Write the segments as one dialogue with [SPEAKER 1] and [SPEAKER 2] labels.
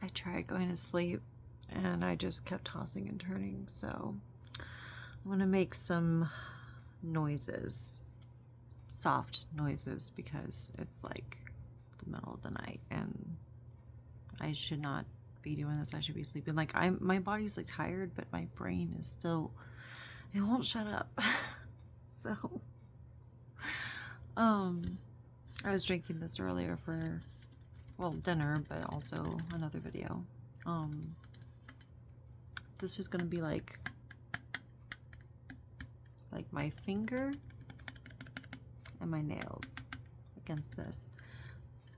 [SPEAKER 1] I tried going to sleep and I just kept tossing and turning, so I'm gonna make some noises, soft noises, because it's like the middle of the night and I should not be doing this. I should be sleeping. Like, my body's like tired, but my brain is still, it won't shut up. So I was drinking this earlier for, well, dinner, but also another video. This is gonna be like my finger and my nails against this.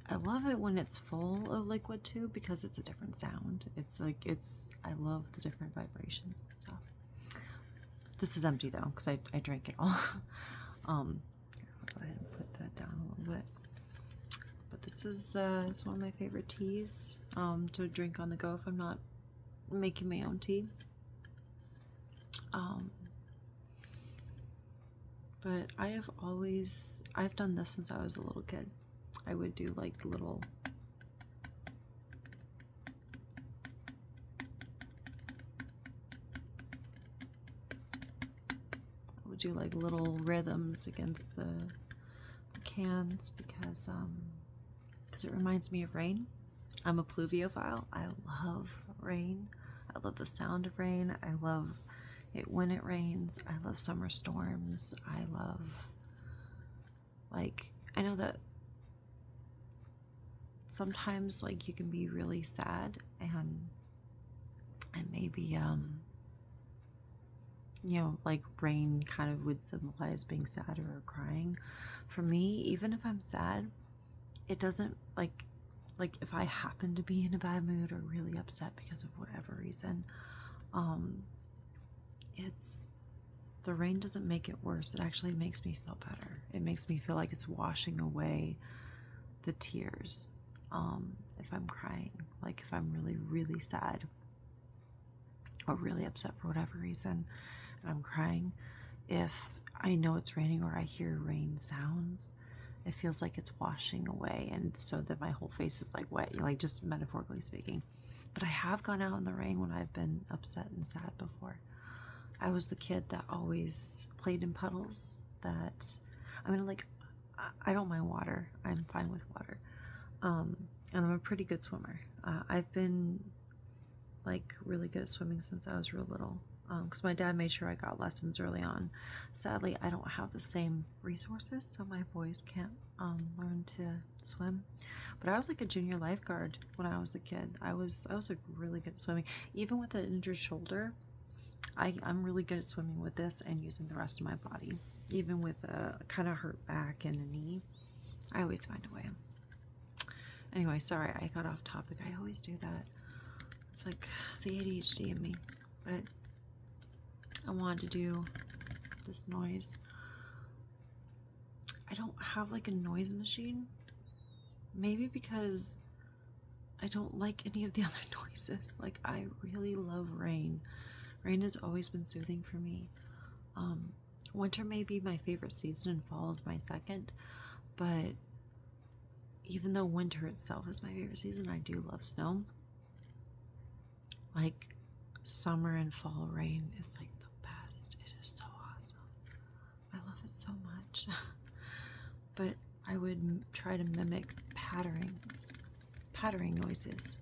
[SPEAKER 1] I love it when it's full of liquid too, because it's a different sound. It's like, I love the different vibrations and stuff. This is empty though, because I drank it all. I'll go ahead and put that down a little bit. But this is it's one of my favorite teas to drink on the go if I'm not making my own tea. But I've done this since I was a little kid. I would do like little rhythms against the cans because it reminds me of rain. I'm a pluviophile. I love rain. I love the sound of rain. I love it when it rains. I love summer storms. I love, like, I know that sometimes like you can be really sad and maybe you know, like rain kind of would symbolize being sad or crying. For me, even if I'm sad, it doesn't like if I happen to be in a bad mood or really upset because of whatever reason, it's, the rain doesn't make it worse. It actually makes me feel better. It makes me feel like it's washing away the tears. If I'm crying, like if I'm really, really sad or really upset for whatever reason and I'm crying, if I know it's raining or I hear rain sounds, it feels like it's washing away, and so that my whole face is like wet, like just metaphorically speaking. But I have gone out in the rain when I've been upset and sad before. I was the kid that always played in puddles. That, I mean, like, I don't mind water. I'm fine with water. And I'm a pretty good swimmer. I've been like really good at swimming since I was real little, because my dad made sure I got lessons early on. Sadly, I don't have the same resources, so my boys can't learn to swim. But I was like a junior lifeguard when I was a kid. I was like really good at swimming, even with an injured shoulder. I'm really good at swimming with this and using the rest of my body, even with a kind of hurt back and a knee. I always find a way. Anyway, sorry, I got off topic. I always do that. It's like the ADHD in me. But I wanted to do this noise. I don't have like a noise machine. Maybe because I don't like any of the other noises. Like, I really love rain. Rain has always been soothing for me. Winter may be my favorite season and fall is my second, but even though winter itself is my favorite season, I do love snow. Like, summer and fall rain is like the best. It is so awesome. I love it so much. But I would try to mimic pattering noises.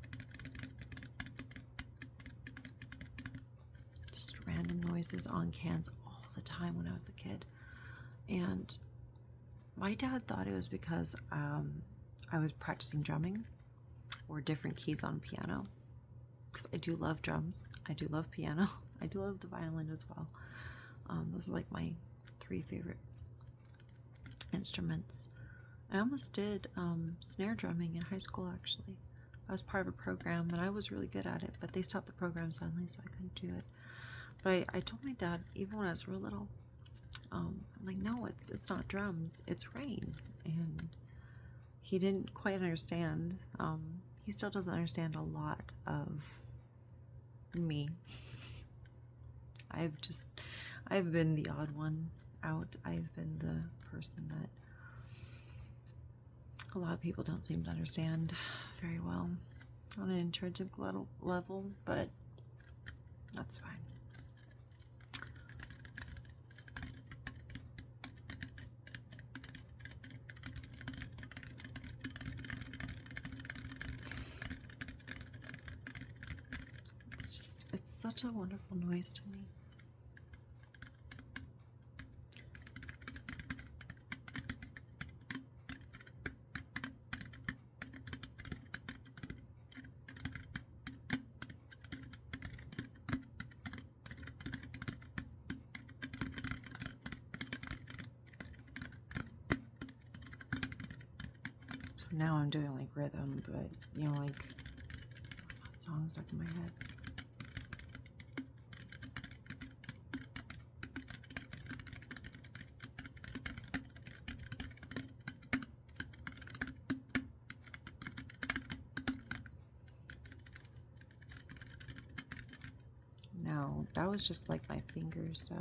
[SPEAKER 1] Just random noises on cans all the time when I was a kid. And my dad thought it was because I was practicing drumming or different keys on piano, because I do love drums, I do love piano, I do love the violin as well. Those are like my 3 favorite instruments. I almost did snare drumming in high school, actually. I was part of a program and I was really good at it, but they stopped the program suddenly, so I couldn't do it. But I told my dad, even when I was real little, I'm like, no, it's not drums, it's rain. And he didn't quite understand. He still doesn't understand a lot of me. I've been the odd one out. I've been the person that a lot of people don't seem to understand very well. on an intrinsic level, but that's fine. It's such a wonderful noise to me. Now I'm doing like rhythm, but you know, like songs stuck in my head. No, that was just like my fingers, so.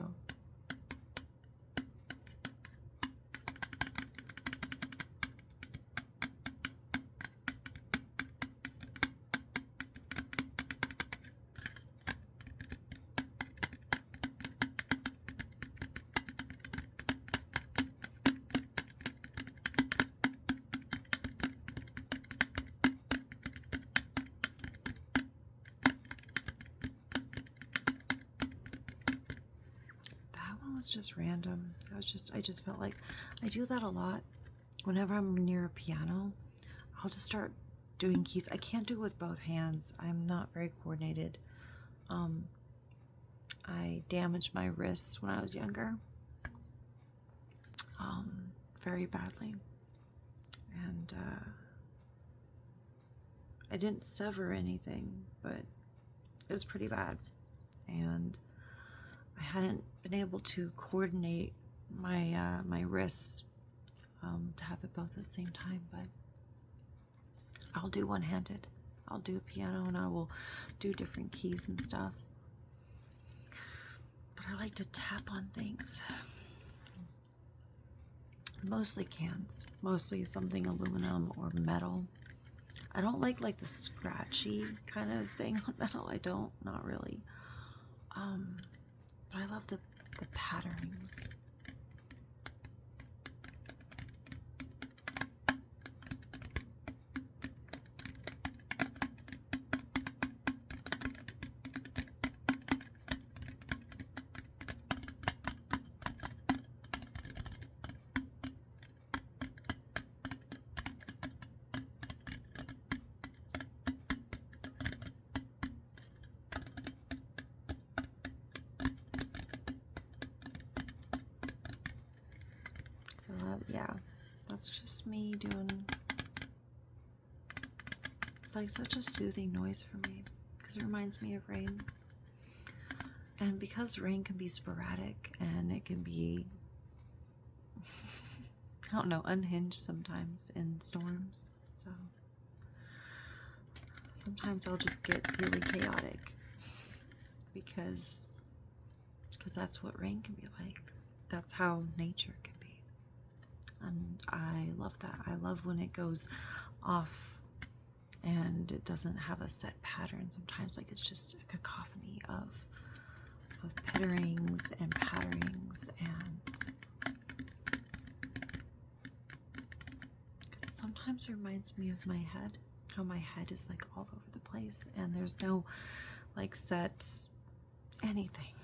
[SPEAKER 1] Was just random. I just felt like I do that a lot. Whenever I'm near a piano, I'll just start doing keys. I can't do it with both hands. I'm not very coordinated. I damaged my wrists when I was younger, very badly, and I didn't sever anything, but it was pretty bad, and I hadn't been able to coordinate my my wrists to have it both at the same time, but I'll do one-handed. I'll do a piano and I will do different keys and stuff. But I like to tap on things. Mostly cans. Mostly something aluminum or metal. I don't like the scratchy kind of thing on metal. I don't, not really. But I love the patterns. Yeah, that's just me doing. It's like such a soothing noise for me because it reminds me of rain. And because rain can be sporadic and it can be, I don't know, unhinged sometimes in storms. So sometimes I'll just get really chaotic because that's what rain can be like. That's how nature can be. And I love that. I love when it goes off and it doesn't have a set pattern. Sometimes like it's just a cacophony of pitterings and patterings, and it sometimes reminds me of my head, how my head is like all over the place and there's no like set anything.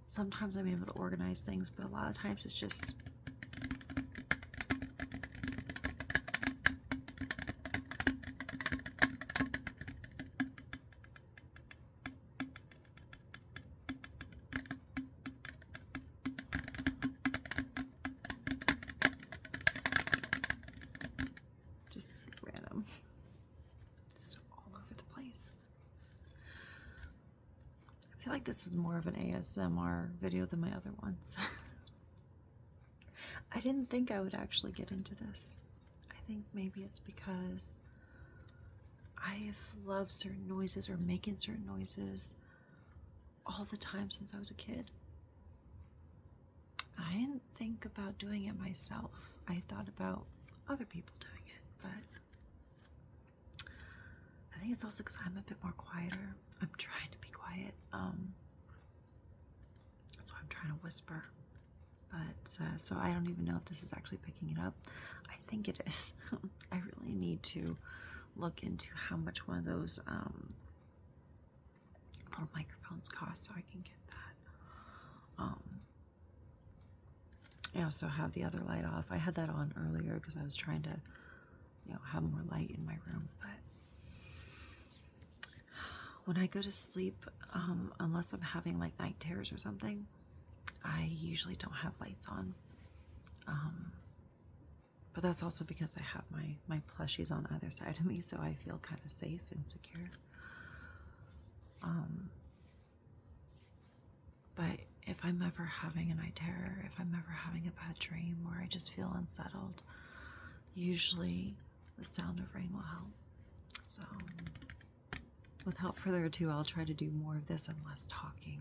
[SPEAKER 1] Sometimes I'm able to organize things, but a lot of times it's just random, just all over the place. I feel like this is more of an ASMR video than my other ones. I didn't think I would actually get into this. I think maybe it's because I've loved certain noises or making certain noises all the time since I was a kid. I didn't think about doing it myself. I thought about other people doing it, but think it's also because I'm a bit more quieter. I'm trying to be quiet. So I'm trying to whisper. But, so I don't even know if this is actually picking it up. I think it is. I really need to look into how much one of those little microphones cost so I can get that. I also have the other light off. I had that on earlier because I was trying to, have more light in my room. But when I go to sleep, unless I'm having like night terrors or something, I usually don't have lights on. But that's also because I have my plushies on either side of me, so I feel kind of safe and secure. But if I'm ever having a night terror, if I'm ever having a bad dream where I just feel unsettled, usually the sound of rain will help. So without further ado, I'll try to do more of this and less talking.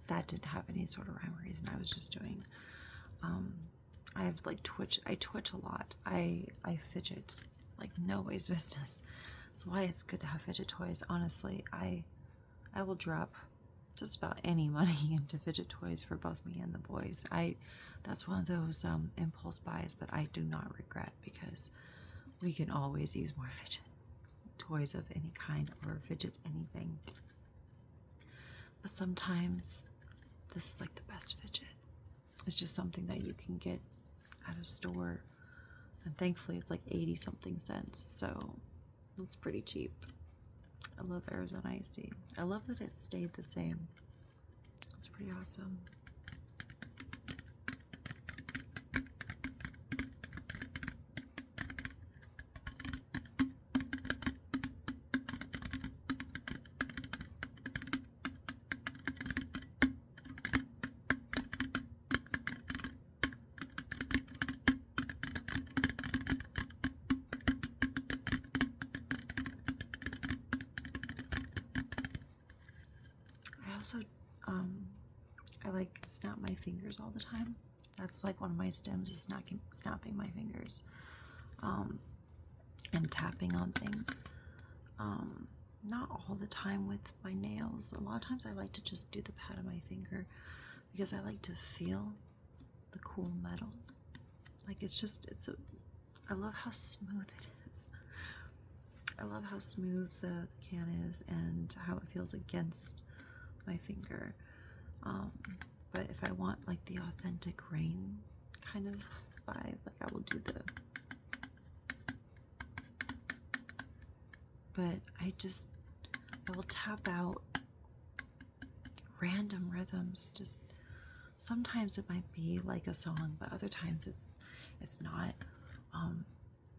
[SPEAKER 1] That didn't have any sort of rhyme or reason. I was just doing, I have like twitch. I twitch a lot. I fidget like nobody's business. That's why it's good to have fidget toys. Honestly, I will drop just about any money into fidget toys for both me and the boys. That's one of those impulse buys that I do not regret because we can always use more fidget toys of any kind or fidgets, anything. But sometimes this is like the best fidget. It's just something that you can get at a store. And thankfully it's like 80 something cents. So it's pretty cheap. I love Arizona iced tea. I love that it stayed the same. It's pretty awesome. Also, I like snap my fingers all the time. That's like one of my stems is snapping my fingers, and tapping on things. Not all the time with my nails. A lot of times I like to just do the pat of my finger because I like to feel the cool metal. Like I love how smooth it is. I love how smooth the can is and how it feels against my finger. But if I want like the authentic rain kind of vibe, like I will do but I will tap out random rhythms. Just sometimes it might be like a song, but other times it's not.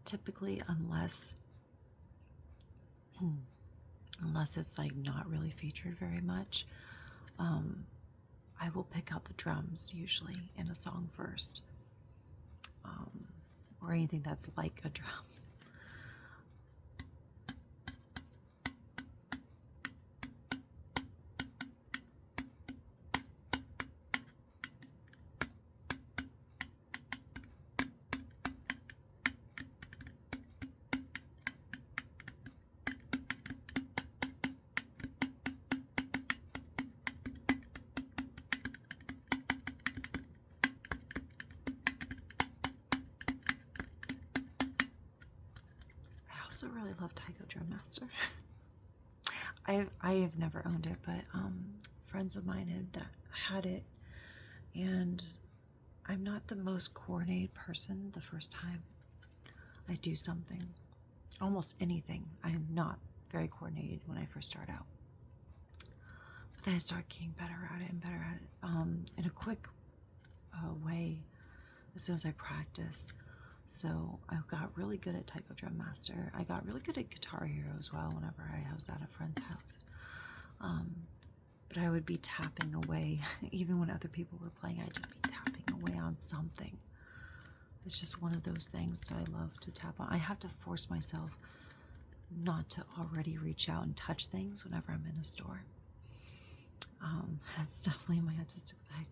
[SPEAKER 1] Typically, unless it's like not really featured very much, I will pick out the drums usually in a song first, or anything that's like a drum. I also really love Taiko Drum Master. I have never owned it, but friends of mine had it, and I'm not the most coordinated person the first time I do something. Almost anything. I am not very coordinated when I first start out. But then I started getting better at it and better at it in a quick way as soon as I practiced. So I got really good at Taiko Drum Master. I got really good at Guitar Hero as well whenever I was at a friend's house. But I would be tapping away, even when other people were playing, I'd just be tapping away on something. It's just one of those things that I love to tap on. I have to force myself not to already reach out and touch things whenever I'm in a store. That's definitely my artistic side.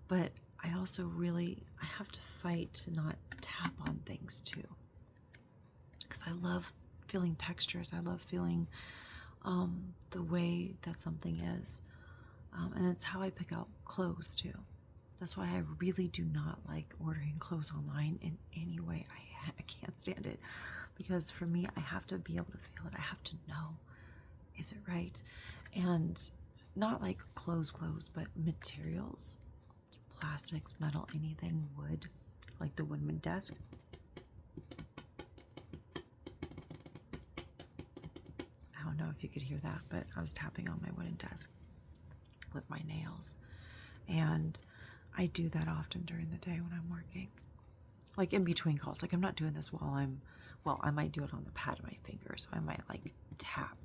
[SPEAKER 1] But I also I have to fight to not tap on things too. Because I love feeling textures. I love feeling the way that something is. And that's how I pick out clothes too. That's why I really do not like ordering clothes online in any way. I can't stand it. Because for me, I have to be able to feel it. I have to know, is it right? And not like clothes, but materials, plastics, metal, anything, wood, like the wooden desk. I don't know if you could hear that, but I was tapping on my wooden desk with my nails. And I do that often during the day when I'm working. Like in between calls. Like I'm not doing this while I might do it on the pad of my finger. So I might like tap.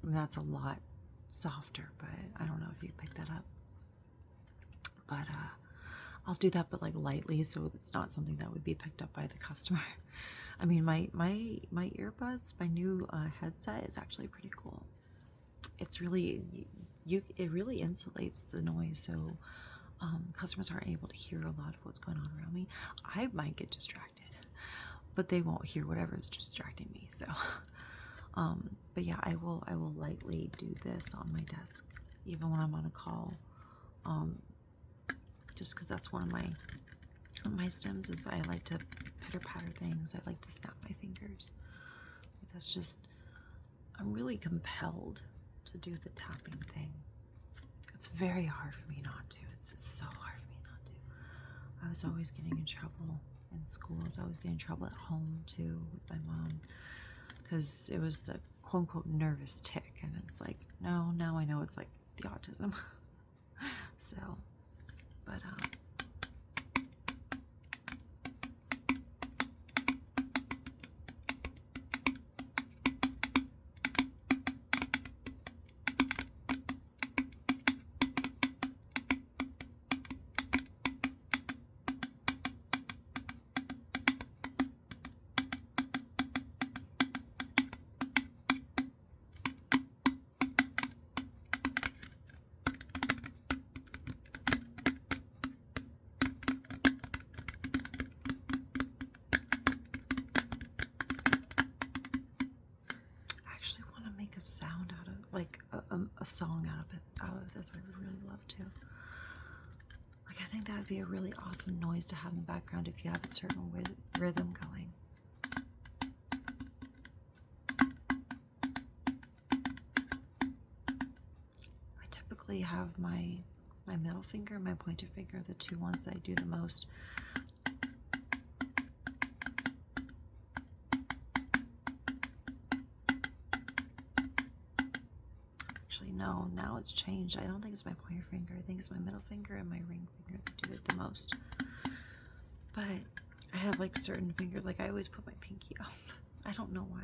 [SPEAKER 1] I mean, that's a lot softer, but I don't know if you pick that up. But I'll do that, but like lightly, so it's not something that would be picked up by the customer. I mean, my earbuds, my new headset is actually pretty cool. It's really it really insulates the noise, so customers aren't able to hear a lot of what's going on around me. I might get distracted, but they won't hear whatever is distracting me. So, but yeah, I will lightly do this on my desk, even when I'm on a call. Just because that's one of my stems is I like to pitter patter things. I like to snap my fingers. That's just, I'm really compelled to do the tapping thing. It's very hard for me not to. It's so hard for me not to. I was always getting in trouble in school. I was always getting in trouble at home too with my mom because it was a quote unquote nervous tick, and it's like, no, now I know it's like the autism. So, but sound out of like a song out of this. I would really love to. Like I think that would be a really awesome noise to have in the background if you have a certain rhythm going. I typically have my middle finger and my pointer finger, the two ones that I do the most. No, now it's changed. I don't think it's my pointer finger. I think it's my middle finger and my ring finger that do it the most. But I have like certain fingers, like I always put my pinky up. I don't know why.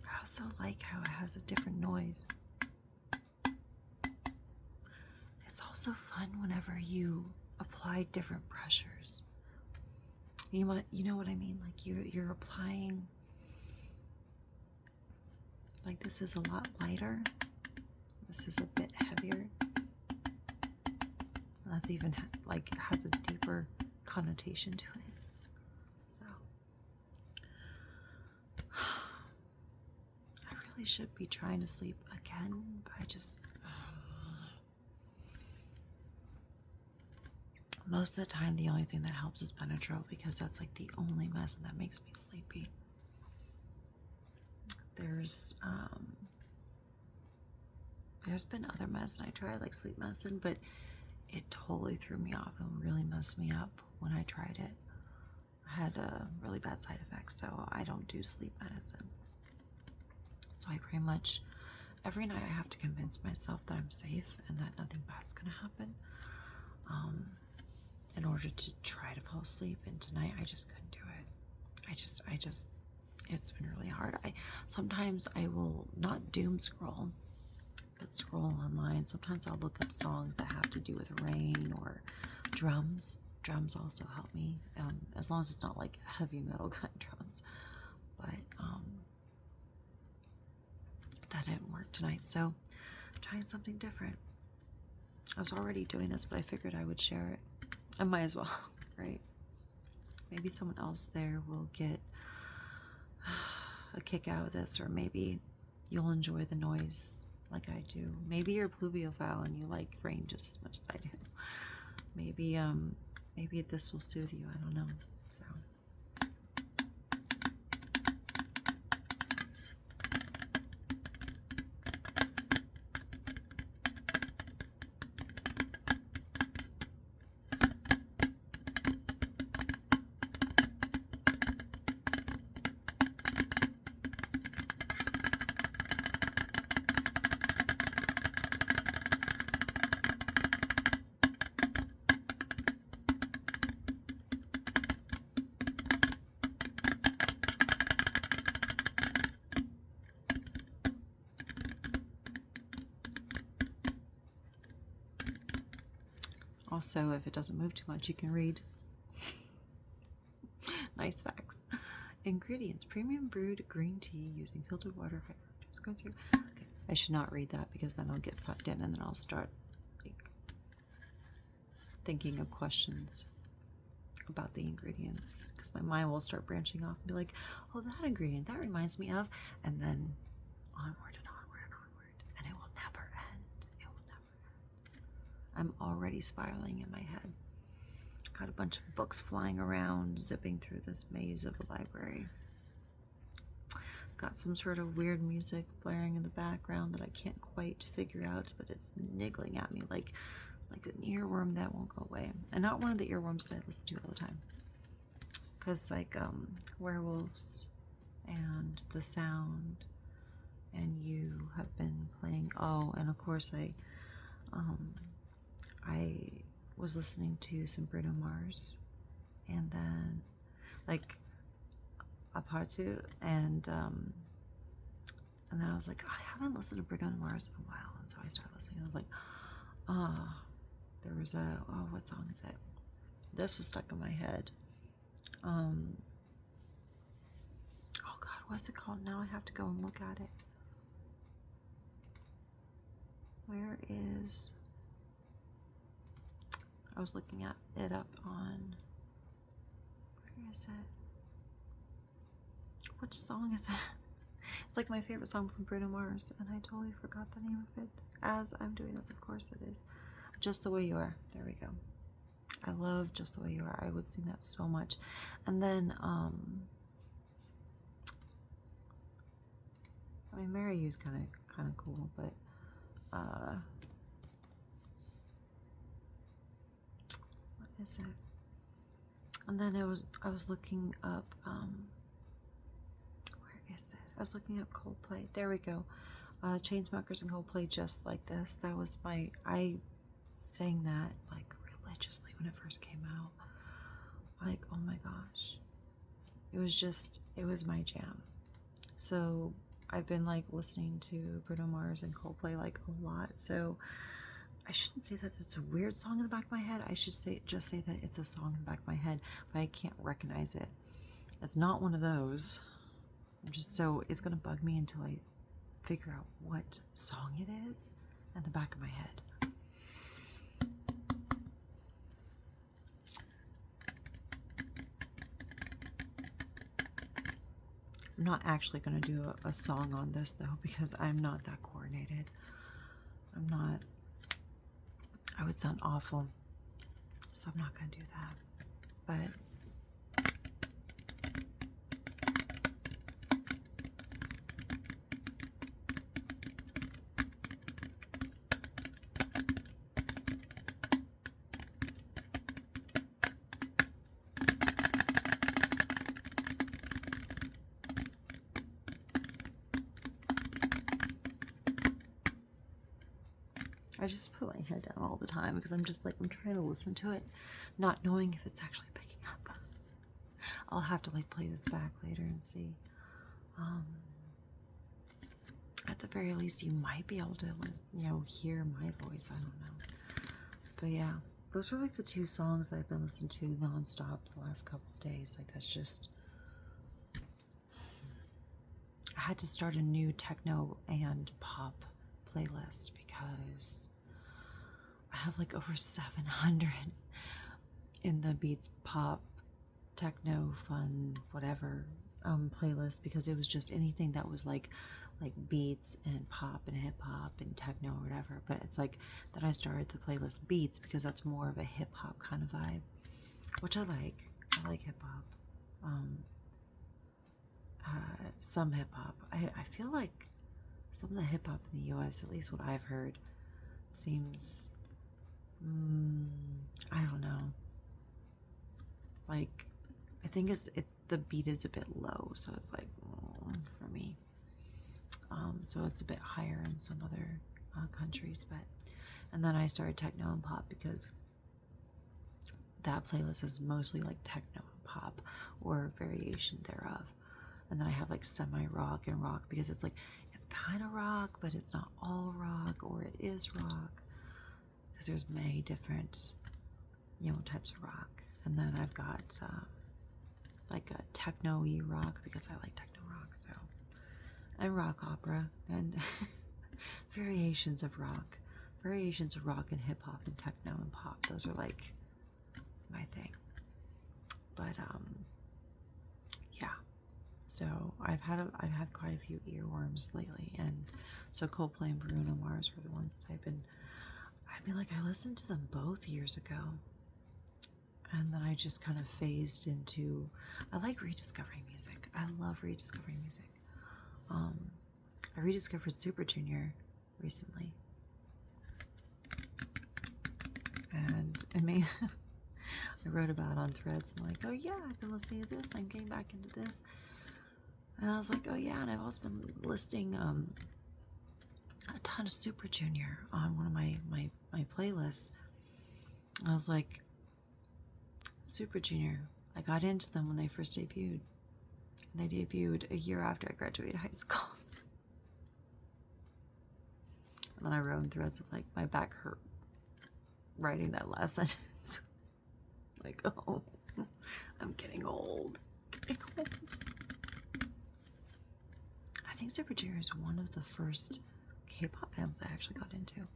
[SPEAKER 1] I also like how it has a different noise. It's also fun whenever you apply different pressures. You know what I mean? Like you're applying, like this is a lot lighter. This is a bit heavier. That's even like has a deeper connotation to it. So I really should be trying to sleep again, but I just Most of the time, the only thing that helps is Benadryl because that's like the only medicine that makes me sleepy. There's been other medicine I tried, like sleep medicine, but it totally threw me off and really messed me up when I tried it. I had really bad side effects, so I don't do sleep medicine. So I pretty much, every night I have to convince myself that I'm safe and that nothing bad's gonna happen in order to try to fall asleep. And tonight I just couldn't do it. I just, it's been really hard. Sometimes I will not doom scroll, but scroll online. Sometimes I'll look up songs that have to do with rain or drums. Drums also help me, as long as it's not like heavy metal kind of drums. But that didn't work tonight, so trying something different. I was already doing this, but I figured I would share it. I might as well, right? Maybe someone else there will get a kick out of this, or maybe you'll enjoy the noise like I do. Maybe you're Pluviophile and you like rain just as much as I do. Maybe this will soothe you. I don't know. So. Also, if it doesn't move too much, you can read. Nice facts. Ingredients: premium brewed green tea using filtered water. Okay. I should not read that because then I'll get sucked in and then I'll start like thinking of questions about the ingredients because my mind will start branching off and be like, oh, that ingredient, that reminds me of, and then onward and onward and onward, and it will never end. It will never end. I'm already spiraling in my head. Got a bunch of books flying around, zipping through this maze of the library. Got some sort of weird music blaring in the background that I can't quite figure out, but it's niggling at me like an earworm that won't go away. And not one of the earworms that I listen to all the time. Because like werewolves and The Sound and You have been playing. Oh, and of course I was listening to some Bruno Mars, and then like a part two, and then I was like, I haven't listened to Bruno Mars in a while, and so I started listening. I was like, there was what song is it? This was stuck in my head. Oh God, what's it called? Now I have to go and look at it. Where is? I was looking at it up on. Where is it? Which song is it? It's like my favorite song from Bruno Mars, and I totally forgot the name of it. As I'm doing this, of course it is. Just the Way You Are. There we go. I love Just the Way You Are. I would sing that so much. And then, I mean, Marry You's kind of cool, but, what is it? And then I was looking up, where is it? I was looking up Coldplay. There we go. Chainsmokers and Coldplay, Just Like This. That was I sang that like religiously when it first came out. Like, oh my gosh. It was my jam. So I've been like listening to Bruno Mars and Coldplay like a lot. So I shouldn't say that it's a weird song in the back of my head. I should just say that it's a song in the back of my head, but I can't recognize it. It's not one of those. It's gonna bug me until I figure out what song it is in the back of my head. I'm not actually going to do a song on this though, because I'm not that coordinated. I would sound awful. so I'm not going to do that. But I just put my head down all the time because I'm just like, I'm trying to listen to it, not knowing if it's actually picking up. I'll have to like play this back later and see. At the very least, you might be able to, you know, hear my voice. I don't know. But yeah, those are like the 2 songs I've been listening to nonstop the last couple of days. Like, that's just, I had to start a new techno and pop playlist because I have like over 700 in the beats, pop, techno, fun, whatever playlist, because it was just anything that was like beats and pop and hip hop and techno or whatever. But it's like that I started the playlist beats because that's more of a hip hop kind of vibe, which I like. I like hip hop. Some hip hop. I feel like some of the hip hop in the US, at least what I've heard, seems, I don't know. Like, I think it's the beat is a bit low, so it's like, for me. So it's a bit higher in some other countries, but, and then I started techno and pop because that playlist is mostly like techno and pop or variation thereof. And then I have like semi-rock and rock because it's like, it's kind of rock, but it's not all rock, or it is rock, because there's many different, you know, types of rock. And then I've got like a techno-y rock because I like techno rock, so, and rock opera and variations of rock and hip hop and techno and pop. Those are like my thing. But yeah. So I've had quite a few earworms lately, and so Coldplay and Bruno Mars were the ones that I'd be like, I listened to them both years ago, and then I just kind of phased into, I like rediscovering music. I love rediscovering music. I rediscovered Super Junior recently, and it made I wrote about it on Threads. I'm like, oh yeah, I've been listening to this. I'm getting back into this. And I was like, oh yeah, and I've also been listing a ton of Super Junior on one of my playlists. I was like, Super Junior, I got into them when they first debuted. They debuted a year after I graduated high school. And then I wrote in Threads with like, my back hurt writing that last sentence. Like, oh, I'm getting old. I think Super Junior is one of the first K-pop bands I actually got into.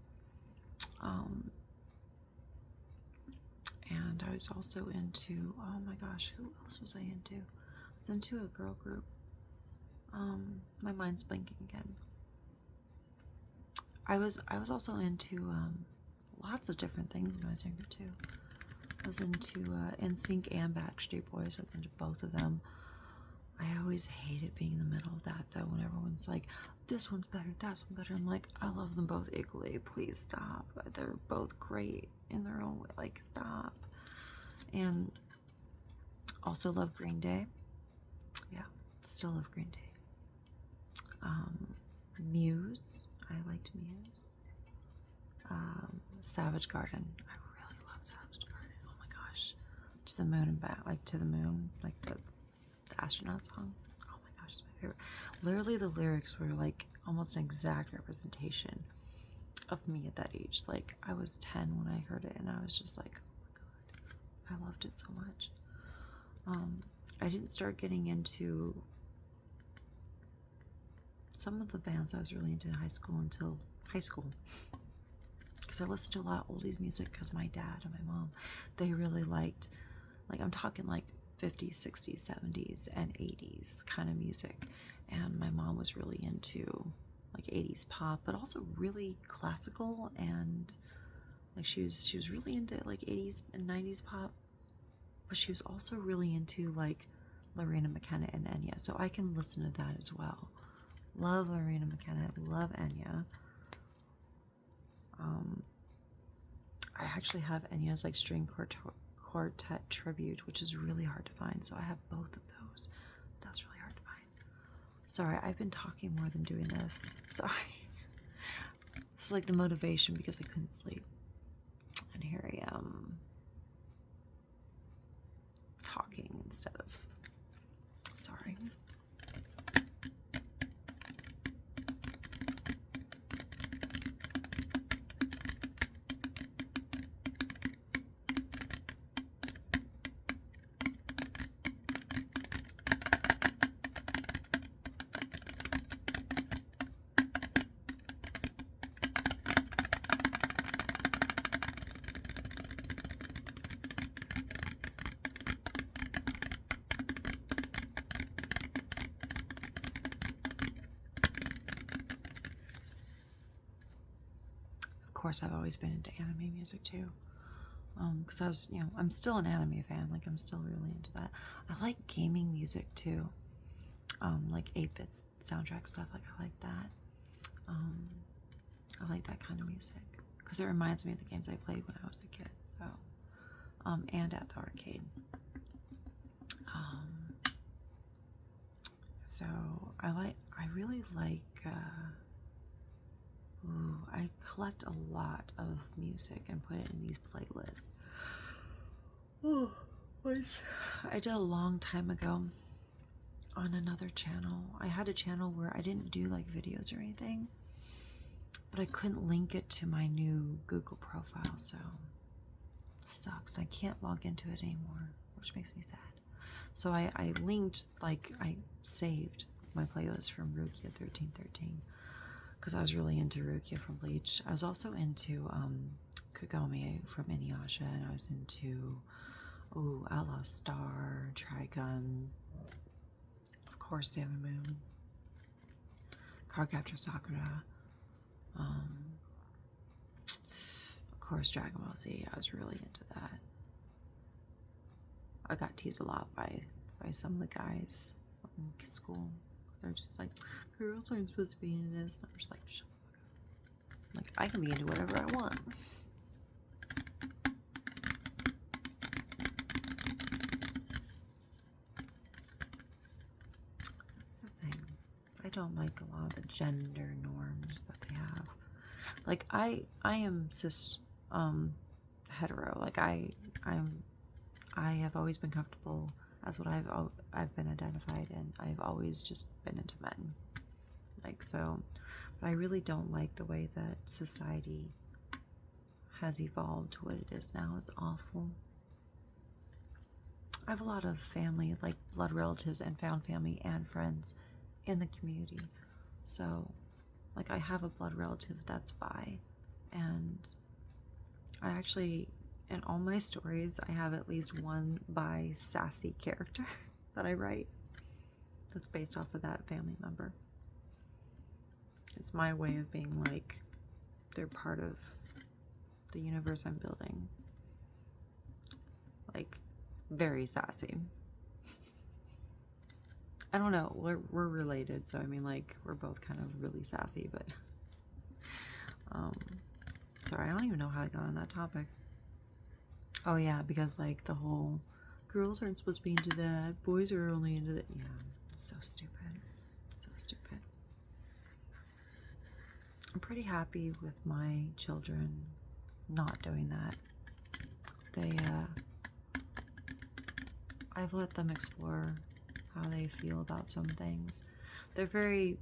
[SPEAKER 1] And I was also into, oh my gosh, who else was I into? I was into a girl group. My mind's blanking again. I was also into lots of different things when I was younger too. I was into NSYNC and Backstreet Boys. I was into both of them. I always hated being in the middle of that though, when everyone's like, this one's better, that's one better. I'm like, I love them both equally. Please stop. They're both great in their own way. Like, stop. And also love Green Day. Yeah, still love Green Day. Muse. I liked Muse. Savage Garden. I really love Savage Garden. Oh my gosh. To the Moon and Back. Like, To the Moon. Like the astronaut song. Oh my gosh, it's my favorite. Literally the lyrics were like almost an exact representation of me at that age. Like, I was 10 when I heard it, and I was just like, oh my god, I loved it so much. I didn't start getting into some of the bands I was really into in high school until high school, because I listened to a lot of oldies music because my dad and my mom, they really liked, like, I'm talking like 50s, 60s, 70s, and 80s kind of music. And my mom was really into like 80s pop, but also really classical and Like she was really into like 80s and 90s pop, but she was also really into like Lorena McKenna and Enya. So I can listen to that as well. Love Lorena McKenna, love Enya. I actually have Enya's like string quartet tribute, which is really hard to find. So I have both of those. That's really hard to find. Sorry, I've been talking more than doing this. Sorry. It's like the motivation because I couldn't sleep. And here I am talking instead of. Sorry. Of course, I've always been into anime music too. Because I was, I'm still an anime fan. Like, I'm still really into that. I like gaming music too. Like 8-bit soundtrack stuff. Like, I like that. I like that kind of music because it reminds me of the games I played when I was a kid. So, and at the arcade. So I really like. I collect a lot of music and put it in these playlists. Which I did a long time ago on another channel. I had a channel where I didn't do like videos or anything, but I couldn't link it to my new Google profile, so it sucks. I can't log into it anymore, which makes me sad. So I linked, like, I saved my playlist from Rukia 1313. Because I was really into Rukia from Bleach. I was also into Kagome from Inuyasha, and I was into Outlaw Star, Trigun, of course Sailor Moon, Cardcaptor Sakura, of course Dragon Ball Z. I was really into that. I got teased a lot by some of the guys in school. They're just like, girls aren't supposed to be into this. And I'm just like, shut the fuck up. Like, I can be into whatever I want. That's the thing. I don't like a lot of the gender norms that they have. Like, I am cis hetero. Like, I have always been comfortable as what I've been identified, and I've always just been into men. Like, so, but I really don't like the way that society has evolved to what it is now. It's awful. I have a lot of family, like blood relatives and found family and friends in the community. So, like, I have a blood relative that's bi, and I actually, in all my stories, I have at least one bi sassy character that I write that's based off of that family member. It's my way of being like, they're part of the universe I'm building. Like, very sassy. I don't know, we're related, so I mean, like, we're both kind of really sassy, but sorry, I don't even know how I got on that topic. Oh yeah, because like the whole girls aren't supposed to be into that, boys are only into that. Yeah, so stupid. So stupid. I'm pretty happy with my children not doing that. I've let them explore how they feel about some things. They're very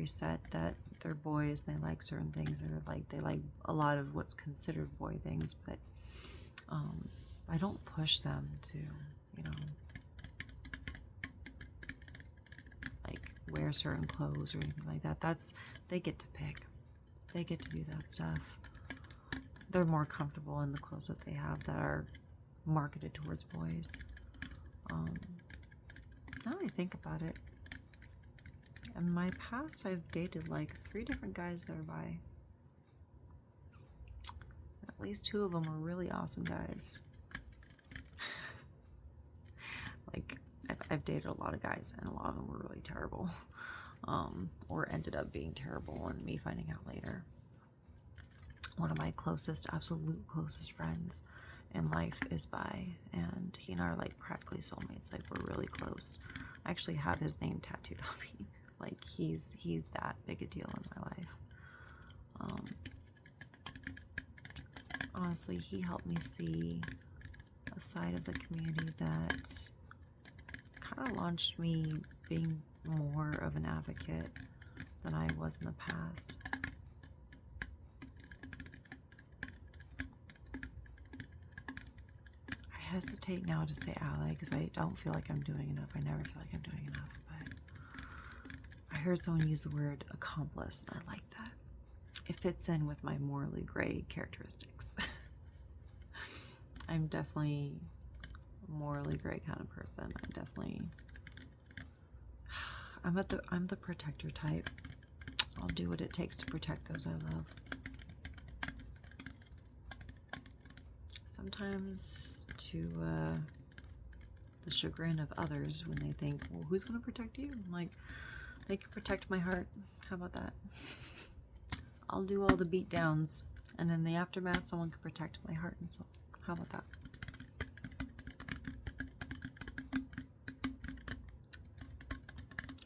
[SPEAKER 1] set that they're boys and they like certain things. They like a lot of what's considered boy things, but I don't push them to, like, wear certain clothes or anything like that. They get to pick. They get to do that stuff. They're more comfortable in the clothes that they have that are marketed towards boys. Now that I think about it, in my past I've dated like 3 different guys that are bi. At least 2 of them were really awesome guys. Like, I've dated a lot of guys, and a lot of them were really terrible. Or ended up being terrible, and me finding out later. One of my closest, absolute closest friends in life is bi, and he and I are like practically soulmates. Like, we're really close. I actually have his name tattooed on me. Like, he's that big a deal in my life. Honestly, he helped me see a side of the community that kind of launched me being more of an advocate than I was in the past. I hesitate now to say ally because I don't feel like I'm doing enough. I never feel like I'm doing enough, but I heard someone use the word accomplice, and I like that. It fits in with my morally gray characteristics. I'm definitely a morally gray kind of person. I'm the protector type. I'll do what it takes to protect those I love. Sometimes to the chagrin of others when they think, well, who's going to protect you? I'm like, they can protect my heart. How about that? I'll do all the beat downs, and in the aftermath, someone can protect my heart and soul. How about that?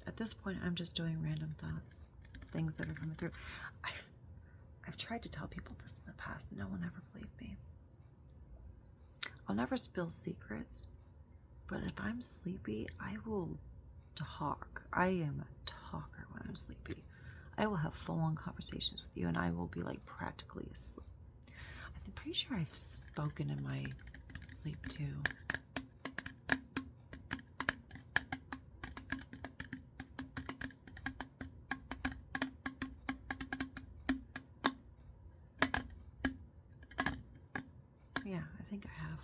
[SPEAKER 1] At this point, I'm just doing random thoughts, things that are coming through. I've tried to tell people this in the past, and no one ever believed me. I'll never spill secrets, but if I'm sleepy, I will talk. I am a talker when I'm sleepy. I will have full-on conversations with you, and I will be like practically asleep. I'm pretty sure I've spoken in my sleep too. Yeah, I think I have.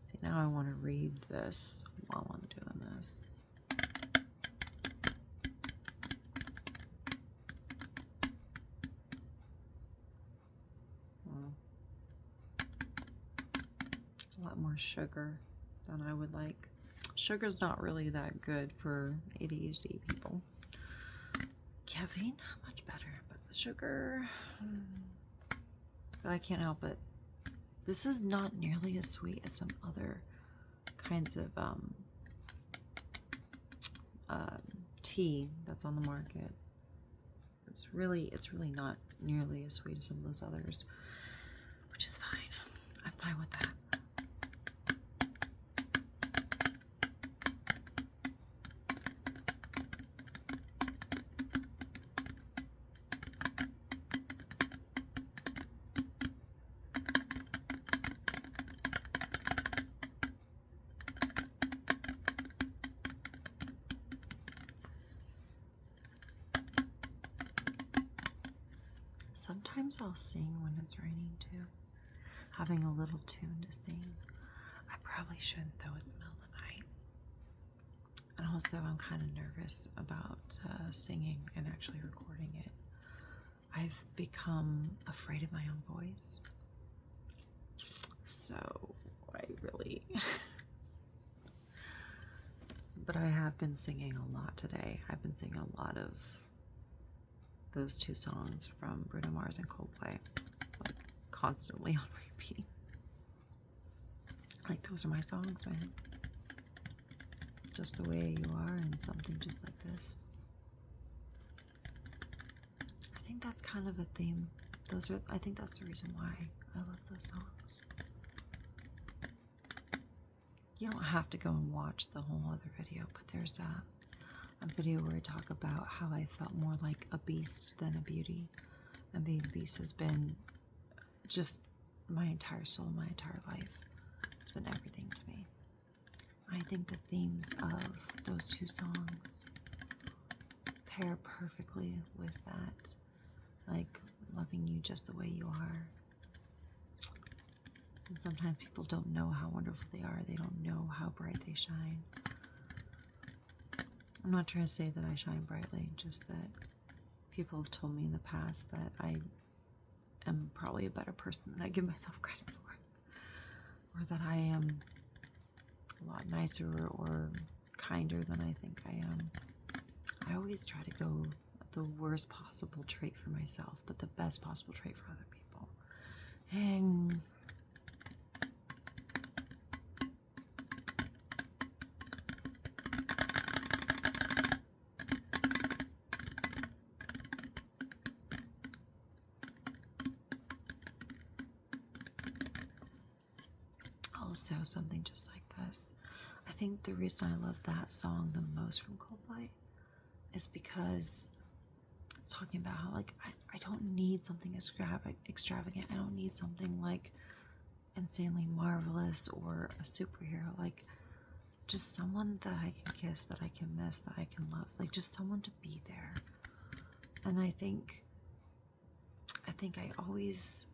[SPEAKER 1] See, now I want to read this while I'm doing this. A lot more sugar than I would like. Sugar's not really that good for ADHD people. Caffeine, much better, but the sugar, but I can't help it. This is not nearly as sweet as some other kinds of tea that's on the market. It's really not nearly as sweet as some of those others, which is fine. I'm fine with that. Sometimes I'll sing when it's raining too, having a little tune to sing. I probably shouldn't though, it's the middle of the night. And also I'm kind of nervous about singing and actually recording it. I've become afraid of my own voice. So I really, but I have been singing a lot today. I've been singing a lot of those 2 songs from Bruno Mars and Coldplay, like constantly on repeat. Like, those are my songs, man. Just the way you are, and something just like this. I think that's kind of a theme. I think that's the reason why I love those songs. You don't have to go and watch the whole other video, but there's a video where I talk about how I felt more like a beast than a beauty. And being a beast has been just my entire soul, my entire life. It's been everything to me. I think the themes of those 2 songs pair perfectly with that. Like, loving you just the way you are. And sometimes people don't know how wonderful they are. They don't know how bright they shine. I'm not trying to say that I shine brightly, just that people have told me in the past that I am probably a better person than I give myself credit for, or that I am a lot nicer or kinder than I think I am. I always try to go the worst possible trait for myself, but the best possible trait for other people. And also something just like this. I think the reason I love that song the most from Coldplay is because it's talking about how, like, I don't need something extravagant. I don't need something like insanely marvelous or a superhero. Like, just someone that I can kiss, that I can miss, that I can love. Like, just someone to be there. And I think I always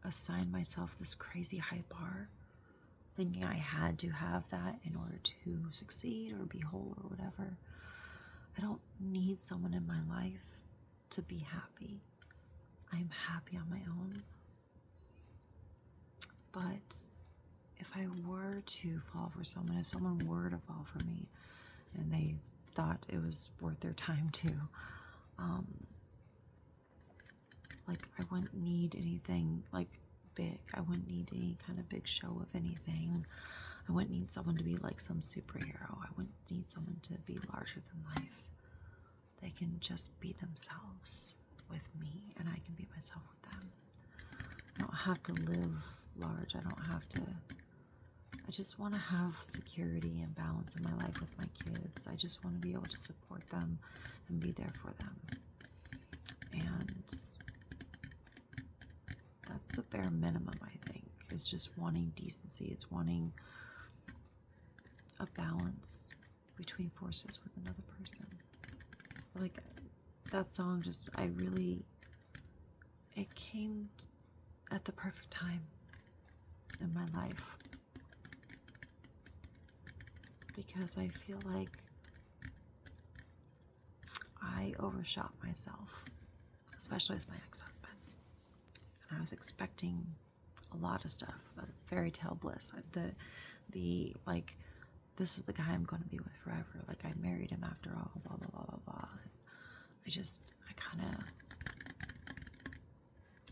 [SPEAKER 1] assign myself this crazy high bar, thinking I had to have that in order to succeed or be whole or whatever. I don't need someone in my life to be happy. I'm happy on my own. But if I were to fall for someone, if someone were to fall for me and they thought it was worth their time to, like, I wouldn't need anything like big. I wouldn't need any kind of big show of anything. I wouldn't need someone to be like some superhero. I wouldn't need someone to be larger than life. They can just be themselves with me, and I can be myself with them. I don't have to live large. I just want to have security and balance in my life with my kids. I just want to be able to support them and be there for them. And that's the bare minimum, I think, is just wanting decency. It's wanting a balance between forces with another person. Like, that song just, it came at the perfect time in my life. Because I feel like I overshot myself, especially with my ex-husband. And I was expecting a lot of stuff, a fairy tale bliss. The like, this is the guy I'm going to be with forever. Like, I married him after all, blah, blah, blah, blah, blah. And I kind of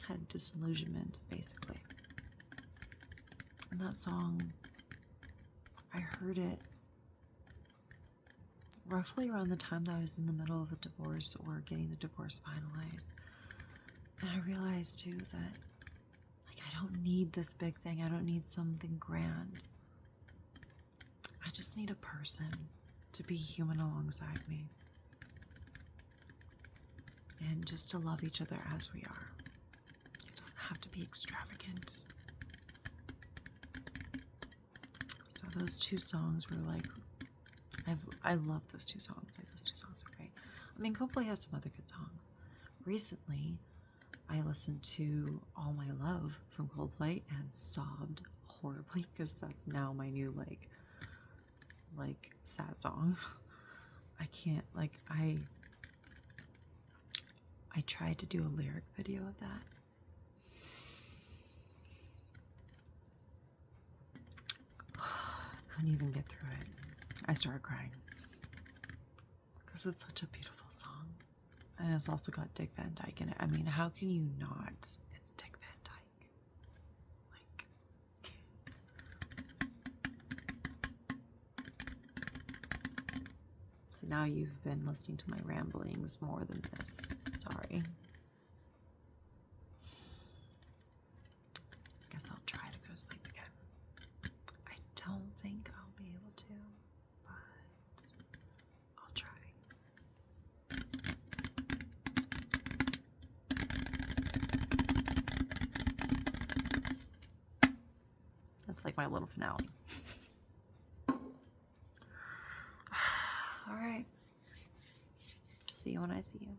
[SPEAKER 1] had disillusionment, basically. And that song, I heard it roughly around the time that I was in the middle of a divorce or getting the divorce finalized. And I realized too that, like, I don't need this big thing. I don't need something grand. I just need a person to be human alongside me. And just to love each other as we are. It doesn't have to be extravagant. So those two songs were like, I love those two songs. Like, those two songs are great. I mean, Coldplay has some other good songs. Recently, I listened to All My Love from Coldplay and sobbed horribly because that's now my new like sad song. I can't, like, I tried to do a lyric video of that. Couldn't even get through it. I started crying because it's such a beautiful song, and it's also got Dick Van Dyke in it. I mean, how can you not? It's Dick Van Dyke. Like, so now you've been listening to my ramblings more than this. Sorry. Guess I'll try to go to sleep again. I don't think I'll be able to, but I'll try. That's like my little finale. All right. See you when I see you.